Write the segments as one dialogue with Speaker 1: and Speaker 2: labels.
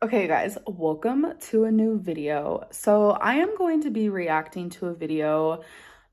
Speaker 1: Okay guys, welcome to a new video. So I am going to be reacting to a video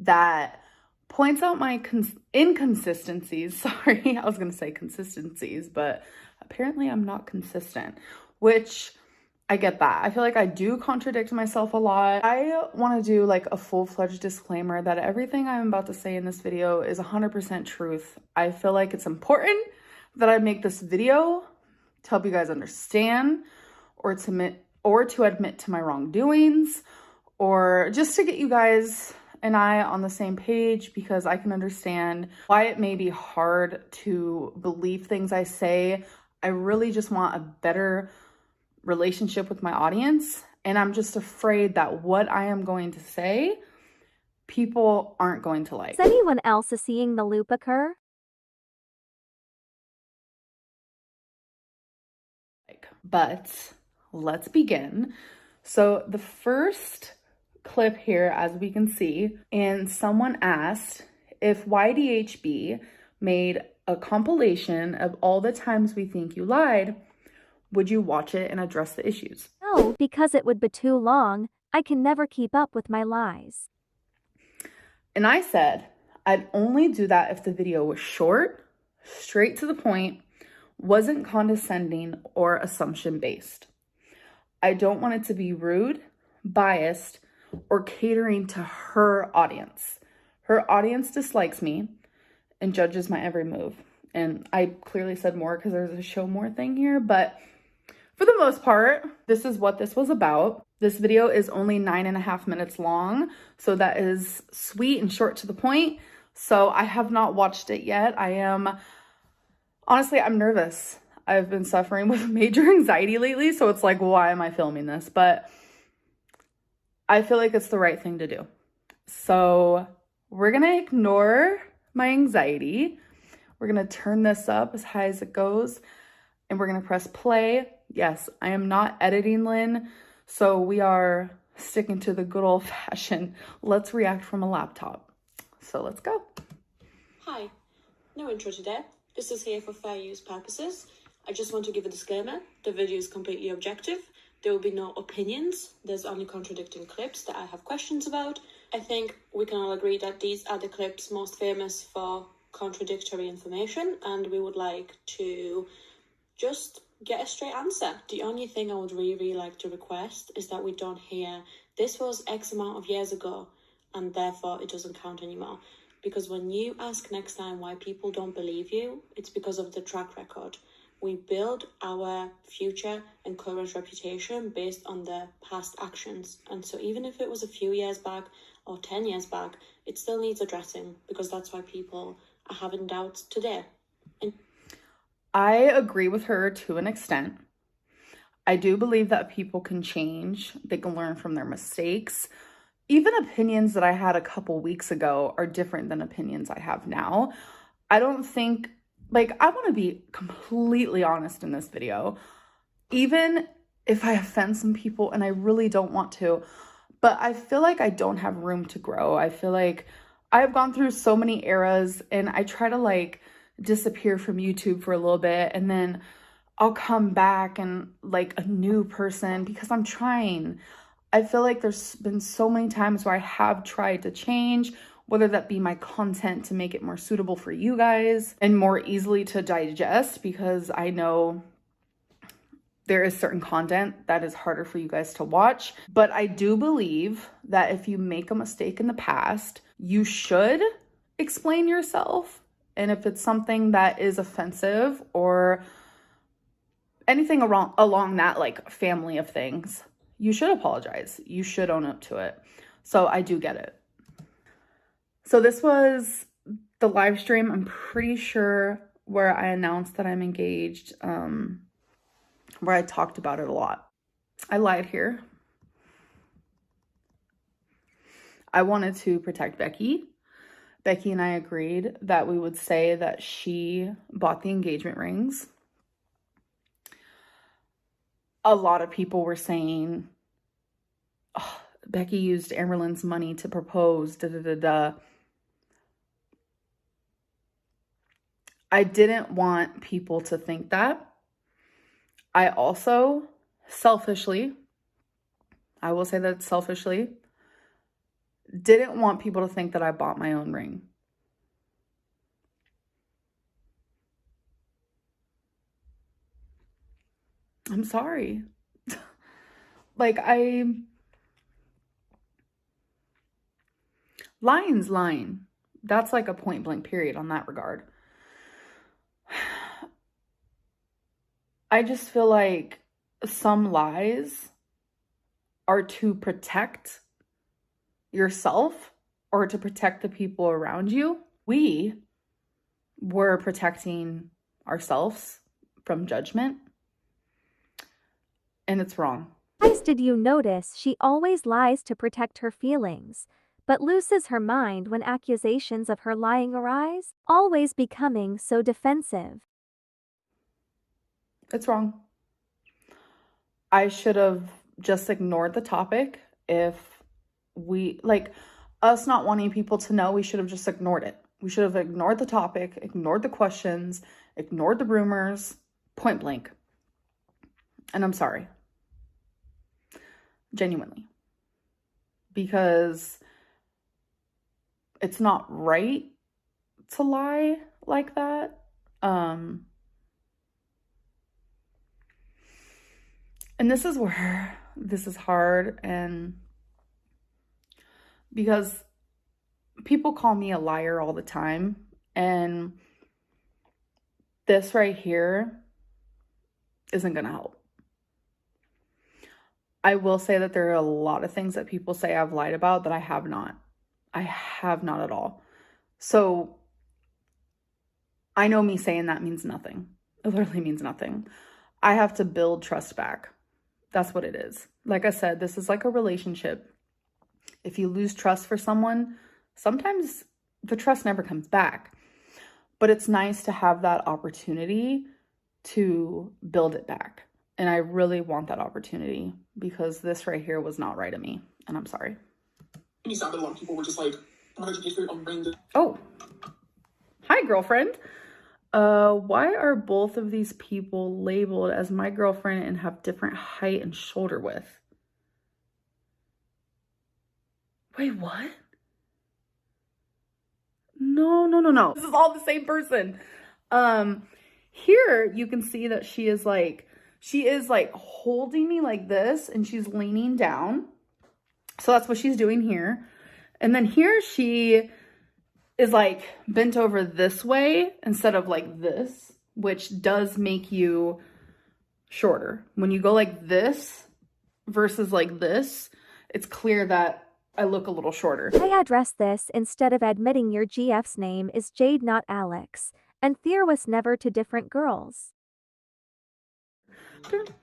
Speaker 1: that points out my inconsistencies. Sorry, I was going to say consistencies, but apparently I'm not consistent, which I get that. I feel like I do contradict myself a lot. I want to do like a full-fledged disclaimer that everything I'm about to say in this video is 100% truth. I feel like it's important that I make this video to help you guys understand or to admit to my wrongdoings, or just to get you guys and I on the same page, because I can understand why it may be hard to believe things I say. I really just want a better relationship with my audience, and I'm just afraid that what I am going to say, people aren't going to like.
Speaker 2: Is anyone else seeing the loop occur?
Speaker 1: But let's begin. So the first clip here, as we can see, and someone asked if YDHB made a compilation of all the times we think you lied, would you watch it and address the issues?
Speaker 2: No, because it would be too long. I can never keep up with my lies.
Speaker 1: And I said I'd only do that if the video was short, straight to the point, wasn't condescending or assumption based. I don't want it to be rude, biased, or catering to her audience. Her audience dislikes me and judges my every move. And I clearly said more because there's a show more thing here, but for the most part, this is what this was about. This video is only 9.5 minutes long, so that is sweet and short to the point. So I have not watched it yet. Honestly, I'm nervous. I've been suffering with major anxiety lately, so it's like, why am I filming this? But I feel like it's the right thing to do. So we're gonna ignore my anxiety. We're gonna turn this up as high as it goes, and we're gonna press play. Yes, I am not editing Lynn, so we are sticking to the good old-fashioned, let's react from a laptop. So let's go.
Speaker 3: Hi, no intro today. This is here for fair use purposes. I just want to give a disclaimer. The video is completely objective. There will be no opinions. There's only contradicting clips that I have questions about. I think we can all agree that these are the clips most famous for contradictory information, and we would like to just get a straight answer. The only thing I would really like to request is that we don't hear, this was X amount of years ago, and therefore it doesn't count anymore. Because when you ask next time why people don't believe you, it's because of the track record. We build our future and current reputation based on the past actions. And so even if it was a few years back or 10 years back, it still needs addressing, because that's why people are having doubts today. And
Speaker 1: I agree with her to an extent. I do believe that people can change. They can learn from their mistakes. Even opinions that I had a couple weeks ago are different than opinions I have now. I don't think, like, I want to be completely honest in this video, even if I offend some people, and I really don't want to, but I feel like I don't have room to grow. I feel like I've gone through so many eras, and I try to like disappear from YouTube for a little bit, and then I'll come back and like a new person because I'm trying. I feel like there's been so many times where I have tried to change, whether that be my content to make it more suitable for you guys and more easily to digest, because I know there is certain content that is harder for you guys to watch. But I do believe that if you make a mistake in the past, you should explain yourself. And if it's something that is offensive or anything along that like family of things, you should apologize. You should own up to it. So I do get it. So this was the live stream, I'm pretty sure, where I announced that I'm engaged, where I talked about it a lot. I lied here. I wanted to protect Becky. Becky and I agreed that we would say that she bought the engagement rings. A lot of people were saying, oh, Becky used Amberlynn's money to propose, da da da da. I didn't want people to think that. I also selfishly, I will say that selfishly, didn't want people to think that I bought my own ring. I'm sorry. Like, lying's lying. That's like a point blank period on that regard. I just feel like some lies are to protect yourself or to protect the people around you. We were protecting ourselves from judgment, and it's wrong.
Speaker 2: Guys, did you notice she always lies to protect her feelings, but loses her mind when accusations of her lying arise, always becoming so defensive?
Speaker 1: It's wrong. I should have just ignored the topic. If we, like, us not wanting people to know, we should have just ignored it. We should have ignored the topic, ignored the questions, ignored the rumors, point blank. And I'm sorry. Genuinely. Because it's not right to lie like that. And this is where this is hard, and because people call me a liar all the time, and this right here isn't gonna help. I will say that there are a lot of things that people say I've lied about that I have not. I have not at all. So I know me saying that means nothing. It literally means nothing. I have to build trust back. That's what it is. Like I said, this is like a relationship. If you lose trust for someone, sometimes the trust never comes back. But it's nice to have that opportunity to build it back. And I really want that opportunity because this right here was not right of me. And I'm sorry.
Speaker 4: You said that a lot of people were just like, oh my God, you gave her a ring.
Speaker 1: Oh, hi, girlfriend. Why are both of these people labeled as my girlfriend and have different height and shoulder width? Wait, what? No. This is all the same person. Here you can see that she is like holding me like this and she's leaning down. So that's what she's doing here. And then here she is like bent over this way instead of like this, which does make you shorter. When you go like this versus like this, it's clear that I look a little shorter.
Speaker 2: I address this instead of admitting your GF's name is Jade, not Alex, and Thea was never to different girls.
Speaker 1: Sorry.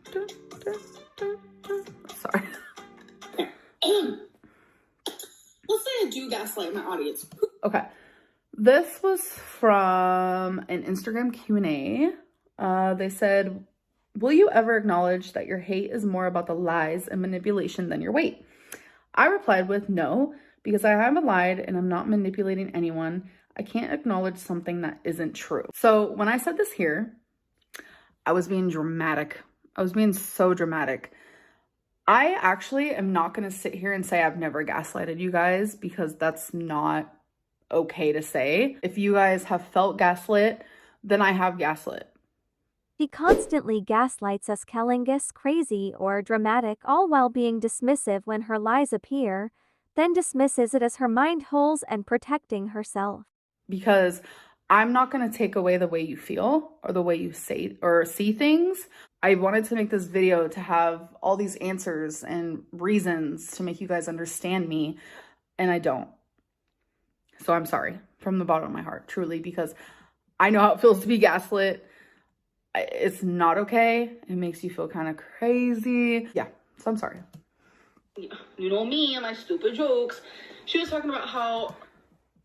Speaker 4: Let's say I do gaslight my audience.
Speaker 1: Okay. This was from an Instagram Q&A. They said, will you ever acknowledge that your hate is more about the lies and manipulation than your weight? I replied with no, because I haven't lied and I'm not manipulating anyone. I can't acknowledge something that isn't true. So when I said this here, I was being dramatic. I was being so dramatic. I actually am not going to sit here and say I've never gaslighted you guys because that's not okay to say. If you guys have felt gaslit, then I have gaslit.
Speaker 2: She constantly gaslights us, calling us crazy or dramatic, all while being dismissive when her lies appear, then dismisses it as her mind holes and protecting herself.
Speaker 1: Because I'm not going to take away the way you feel or the way you say or see things. I wanted to make this video to have all these answers and reasons to make you guys understand me, and I don't. So I'm sorry from the bottom of my heart, truly, because I know how it feels to be gaslit. It's not okay. It makes you feel kind of crazy. Yeah, so I'm sorry.
Speaker 4: You know me and my stupid jokes. She was talking about how...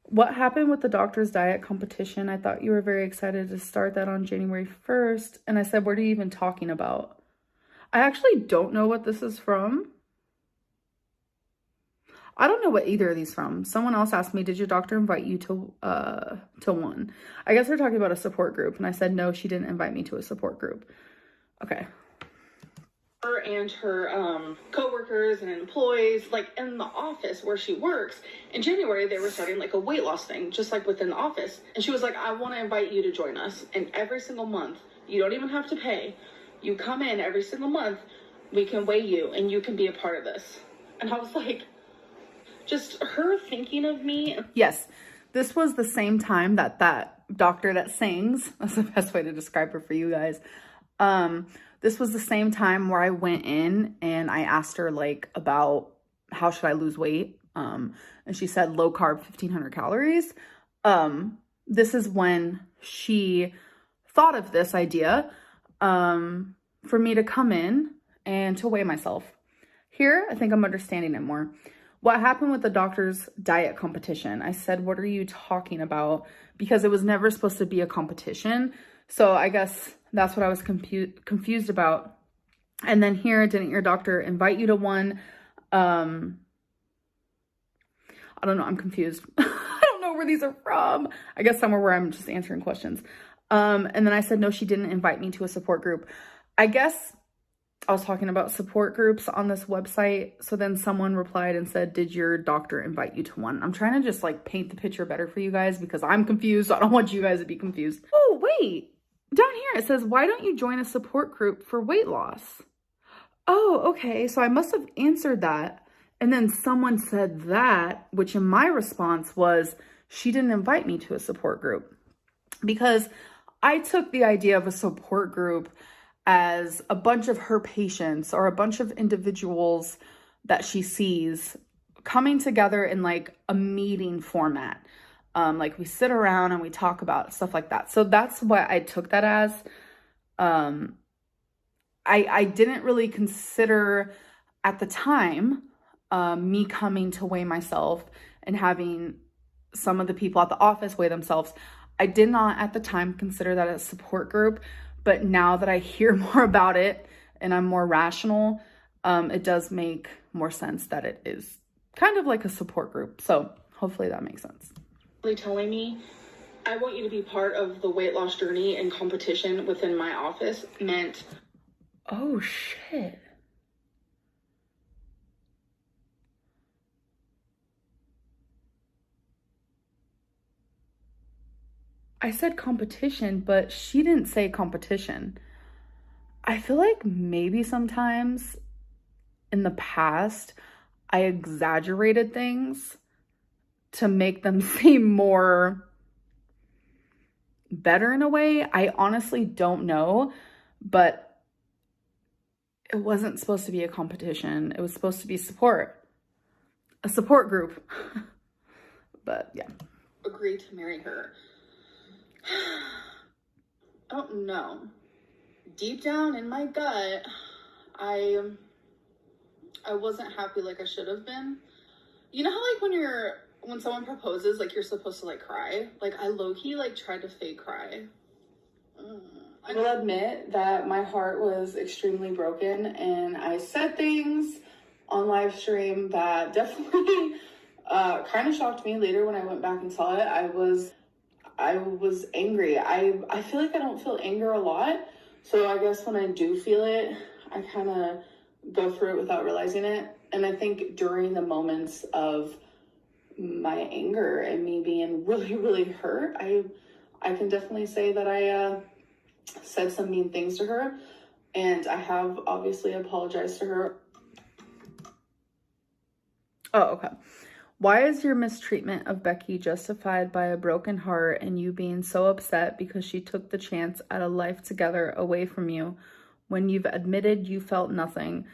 Speaker 1: What happened with the doctor's diet competition? I thought you were very excited to start that on January 1st. And I said, what are you even talking about? I actually don't know what this is from. I don't know what either of these from. Someone else asked me, did your doctor invite you to one? I guess they're talking about a support group. And I said, no, she didn't invite me to a support group. Okay.
Speaker 4: her and her co-workers and employees, like in the office where she works. In January, they were starting like a weight loss thing, just like within the office. And she was like, I want to invite you to join us. And every single month, you don't even have to pay. You come in every single month, we can weigh you and you can be a part of this. And I was like, just her thinking of me.
Speaker 1: Yes, this was the same time that that doctor that sings, that's the best way to describe her for you guys. This was the same time where I went in and I asked her like about how should I lose weight. And she said low carb, 1,500 calories. This is when she thought of this idea for me to come in and to weigh myself. Here, I think I'm understanding it more. What happened with the doctor's diet competition? I said, what are you talking about? Because it was never supposed to be a competition. So I guess that's what I was confused about. And then here, didn't your doctor invite you to one? I don't know. I'm confused. I don't know where these are from. I guess somewhere where I'm just answering questions. And then I said, no, she didn't invite me to a support group. I guess I was talking about support groups on this website. So then someone replied and said, did your doctor invite you to one? I'm trying to just like paint the picture better for you guys because I'm confused. So I don't want you guys to be confused. Oh, wait. Down here it says, why don't you join a support group for weight loss? Oh, okay. So I must have answered that. And then someone said that, which in my response was, she didn't invite me to a support group. Because I took the idea of a support group as a bunch of her patients or a bunch of individuals that she sees coming together in like a meeting format. Like we sit around and we talk about stuff like that. So that's what I took that as. I didn't really consider at the time me coming to weigh myself and having some of the people at the office weigh themselves. I did not at the time consider that a support group, but now that I hear more about it and I'm more rational, it does make more sense that it is kind of like a support group. So hopefully that makes sense.
Speaker 4: Telling me, I want you to be part of the weight loss journey and competition within my office meant,
Speaker 1: oh shit. I said competition, but she didn't say competition. I feel like maybe sometimes in the past, I exaggerated things to make them seem more better in a way. I honestly don't know, but it wasn't supposed to be a competition. It was supposed to be support, a support group. But yeah.
Speaker 4: agreed to marry her. I don't know. Deep down in my gut, I wasn't happy like I should have been. You know how like when someone proposes, like you're supposed to like cry? Like I low-key like tried to fake cry.
Speaker 1: I will admit that my heart was extremely broken and I said things on live stream that definitely kind of shocked me. Later when I went back and saw it, I was angry. I feel like I don't feel anger a lot. So I guess when I do feel it, I kind of go through it without realizing it. And I think during the moments of my anger and me being really, really hurt, I can definitely say that I said some mean things to her. And I have obviously apologized to her. Oh, okay. Why is your mistreatment of Becky justified by a broken heart and you being so upset because she took the chance at a life together away from you when you've admitted you felt nothing,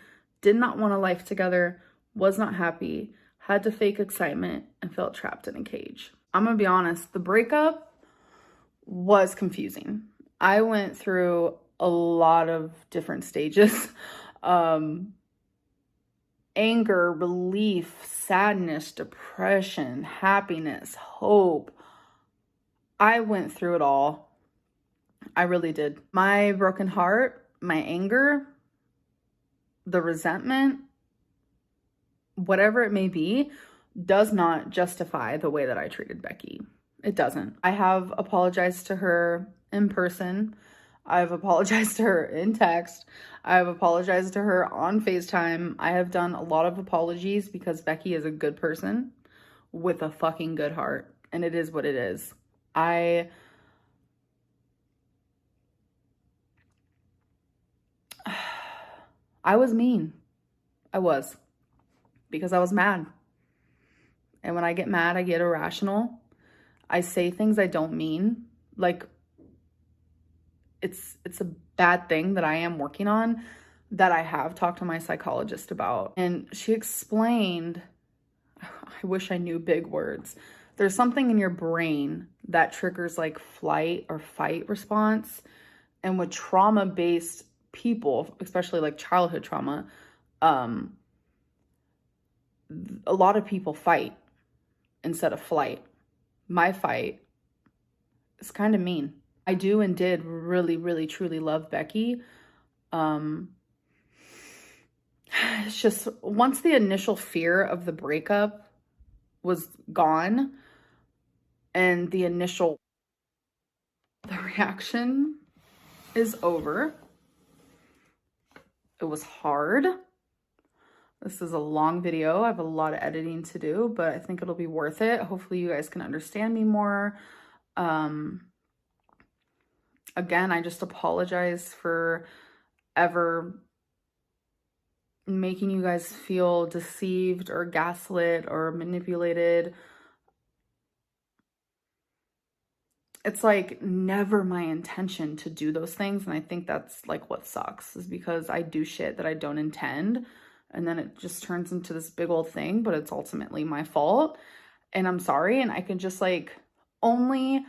Speaker 1: did not want a life together, was not happy, had to fake excitement, and felt trapped in a cage? I'm gonna be honest, the breakup was confusing. I went through a lot of different stages. Anger, relief, sadness, depression, happiness, hope. I went through it all. I really did. My broken heart, my anger, the resentment, whatever it may be, does not justify the way that I treated Becky. It doesn't. I have apologized to her in person. I've apologized to her in text. I've apologized to her on FaceTime. I have done a lot of apologies because Becky is a good person with a fucking good heart. And it is what it is. I was mean. I was. Because I was mad. And when I get mad, I get irrational. I say things I don't mean. Like, it's a bad thing that I am working on, that I have talked to my psychologist about. And she explained, I wish I knew big words. There's something in your brain that triggers like flight or fight response. And with trauma-based people, especially like childhood trauma, a lot of people fight instead of flight. My fight is kind of mean. I do and did really, really, truly love Becky. It's just once the initial fear of the breakup was gone and the reaction is over. It was hard. This is a long video. I have a lot of editing to do, but I think it'll be worth it. Hopefully you guys can understand me more. Again, I just apologize for ever making you guys feel deceived or gaslit or manipulated. It's like never my intention to do those things. And I think that's like what sucks, is because I do shit that I don't intend. And then it just turns into this big old thing, but it's ultimately my fault. And I'm sorry. And I can just like only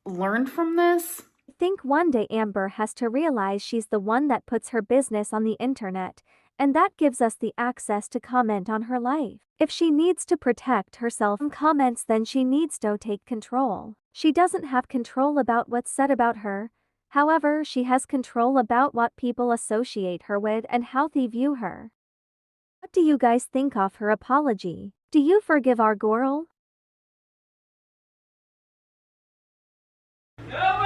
Speaker 1: learn from this.
Speaker 2: I think one day Amber has to realize she's the one that puts her business on the internet, and that gives us the access to comment on her life. If she needs to protect herself from comments, then she needs to take control. She doesn't have control about what's said about her. However, she has control about what people associate her with and how they view her. What do you guys think of her apology? Do you forgive our girl?
Speaker 5: No